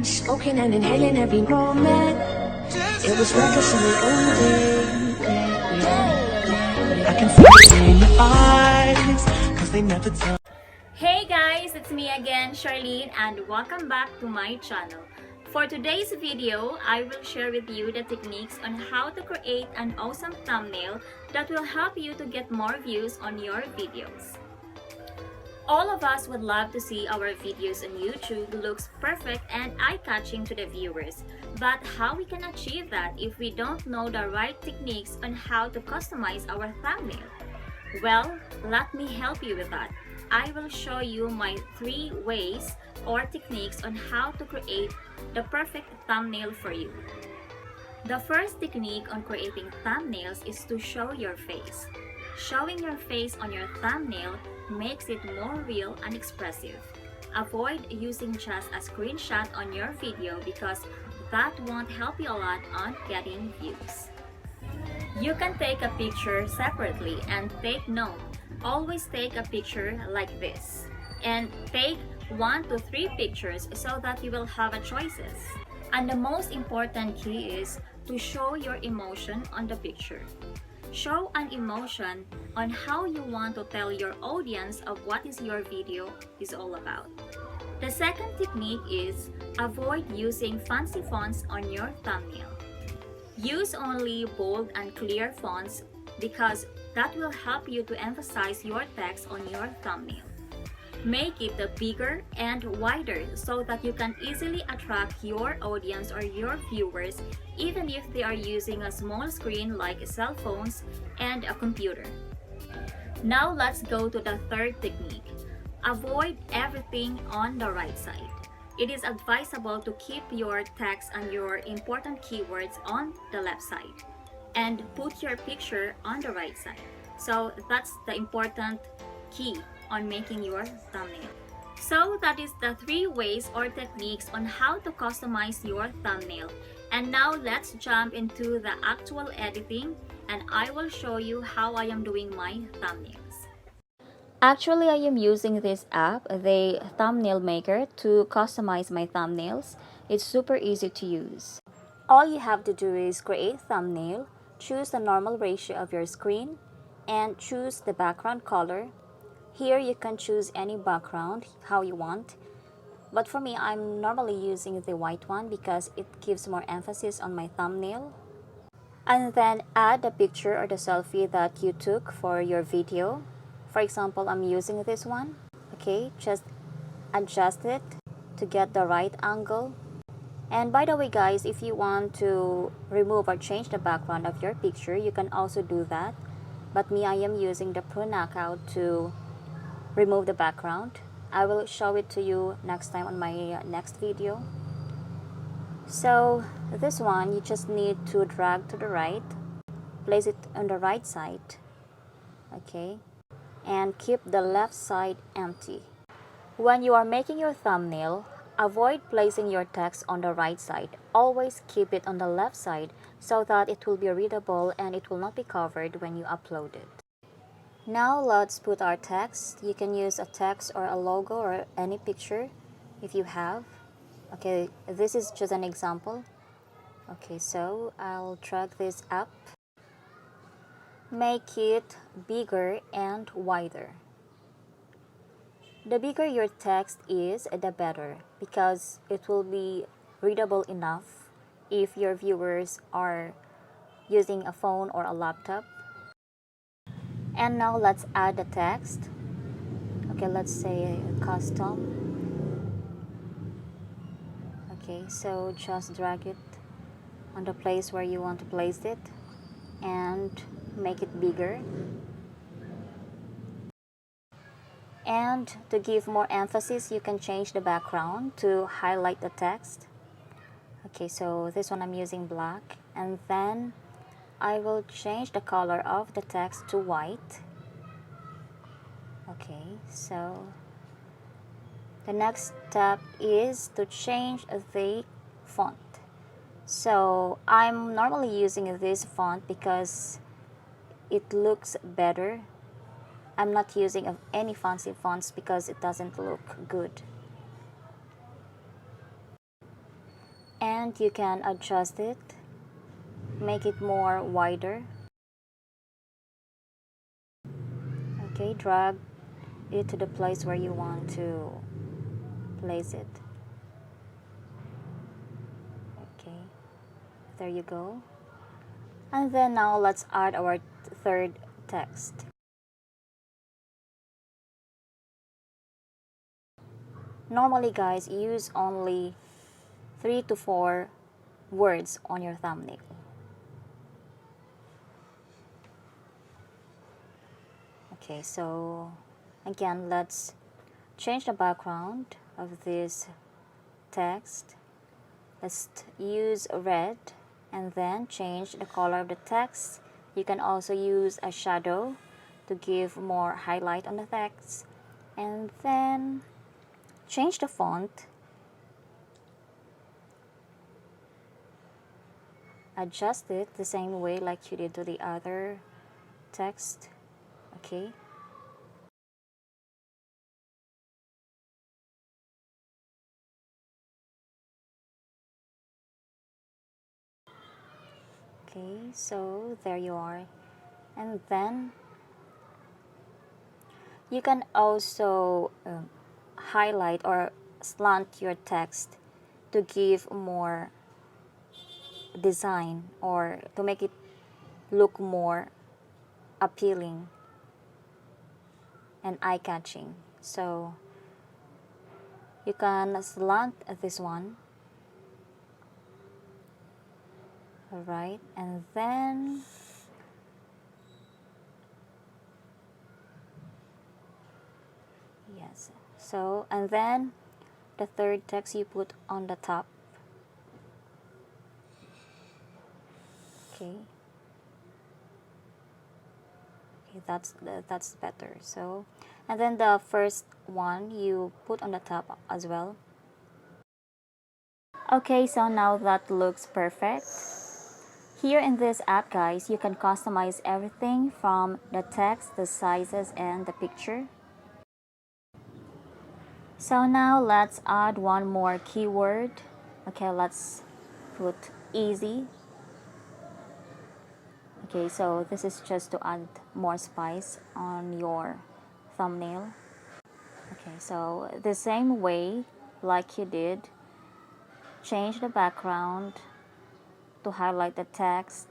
smoking and inhaling every moment. It was reckless and we owned it. I can see it in your eyes, cause they never tell. Hey guys, it's me again, Charlene, and welcome back to my channel. For today's video, I will share with you the techniques on how to create an awesome thumbnail that will help you to get more views on your videos. All of us would love to see our videos on YouTube looks perfect and eye-catching to the viewers. But how we can achieve that if we don't know the right techniques on how to customize our thumbnail? Well, let me help you with that. I will show you my 3 ways or techniques on how to create the perfect thumbnail for you. The first technique on creating thumbnails is to show your face. Showing your face on your thumbnail makes it more real and expressive. Avoid using just a screenshot on your video because that won't help you a lot on getting views. You can take a picture separately and take note. Always take a picture like this and take 1 to 3 pictures so that you will have a choices. And the most important key is to show your emotion on the picture. Show an emotion on how you want to tell your audience of what is your video is all about. The second technique is avoid using fancy fonts on your thumbnail. Use only bold and clear fonts because that will help you to emphasize your text on your thumbnail. Make it bigger and wider so that you can easily attract your audience or your viewers even if they are using a small screen like cell phones and a computer. Now let's go to the third technique. Avoid everything on the right side. It is advisable to keep your text and your important keywords on the left side and put your picture on the right side. So that's the important key on making your thumbnail. So that is the 3 ways or techniques on how to customize your thumbnail. And now let's jump into the actual editing and I will show you how I am doing my thumbnails. Actually, I am using this app, the Thumbnail Maker, to customize my thumbnails. It's super easy to use. All you have to do is create thumbnail, choose the normal ratio of your screen, and choose the background color. Here you can choose any background how you want, but for me I'm normally using the white one because it gives more emphasis on my thumbnail. And then add the picture or the selfie that you took for your video. For example, I'm using this one. Okay, just adjust it to get the right angle. And by the way guys, if you want to remove or change the background of your picture, you can also do that. But me, I am using the Pro Knockout to remove the background. I will show it to you next time on my next video. So this one, you just need to drag to the right, place it on the right side, okay, and keep the left side empty. When you are making your thumbnail, avoid placing your text on the right side. Always keep it on the left side so that it will be readable and it will not be covered when you upload it. Now let's put our text. You can use a text or a logo or any picture if you have. Okay, this is just an example. Okay, so I'll drag this up. Make it bigger and wider. The bigger your text is, the better, because it will be readable enough if your viewers are using a phone or a laptop. And now let's add the text. Okay, let's say custom. Okay, so just drag it on the place where you want to place it and make it bigger. And to give more emphasis, you can change the background to highlight the text. Okay, so this one I'm using black, and then I will change the color of the text to white. Okay, so the next step is to change the font. So I'm normally using this font because it looks better. I'm not using any fancy fonts because it doesn't look good. and you can adjust it, make it more wider. Okay, drag it to the place where you want to place it. Okay, there you go. And then now let's add our third text. Normally guys, use only 3 to 4 words on your thumbnail. Okay, so again, let's change the background of this text. Let's use red and then change the color of the text. You can also use a shadow to give more highlight on the text. And then change the font. Adjust it the same way like you did to the other text. Okay. Okay, so there you are. And then you can also highlight or slant your text to give more design or to make it look more appealing and eye-catching. So you can slant this one. Alright, and then yes, so and then the third text you put on the top. Okay, that's better. So and then the first one you put on the top as well. Okay, so now that looks perfect. Here in this app guys, you can customize everything from the text, the sizes, and the picture. So now let's add one more keyword. Okay, let's put easy. Okay, so this is just to add more spice on your thumbnail. Okay, so the same way like you did, change the background to highlight the text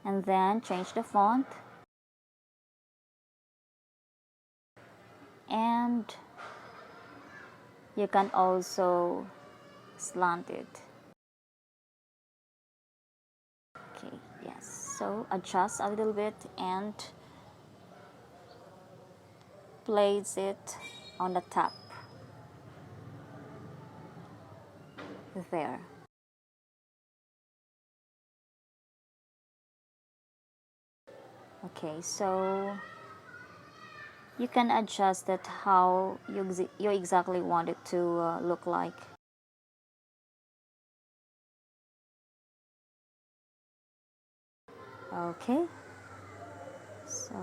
and then change the font and you can also slant it. Okay, yes, so adjust a little bit and place it on the top there. Okay, so you can adjust it how you exactly want it to look like. Okay, so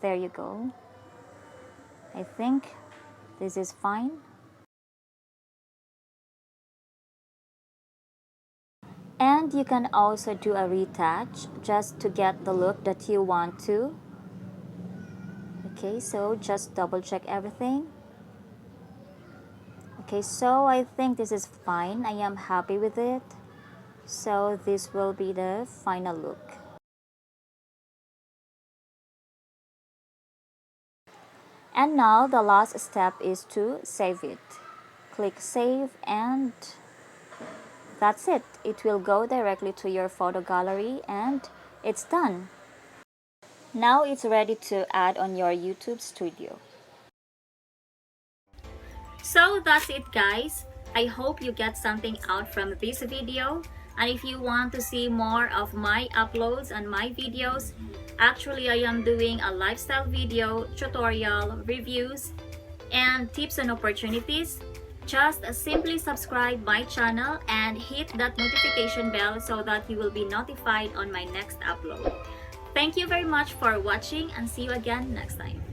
there you go. I think this is fine. And you can also do a retouch just to get the look that you want to. Okay, so just double check everything. Okay, so I think this is fine. I am happy with it. So this will be the final look. And now the last step is to save it. Click save and that's it. It will go directly to your photo gallery and it's done. Now it's ready to add on your YouTube studio. So that's it guys. I hope you get something out from this video. And if you want to see more of my uploads and my videos, actually I am doing a lifestyle video, tutorial, reviews, and tips and opportunities. Just simply subscribe my channel and hit that notification bell so that you will be notified on my next upload. Thank you very much for watching and see you again next time.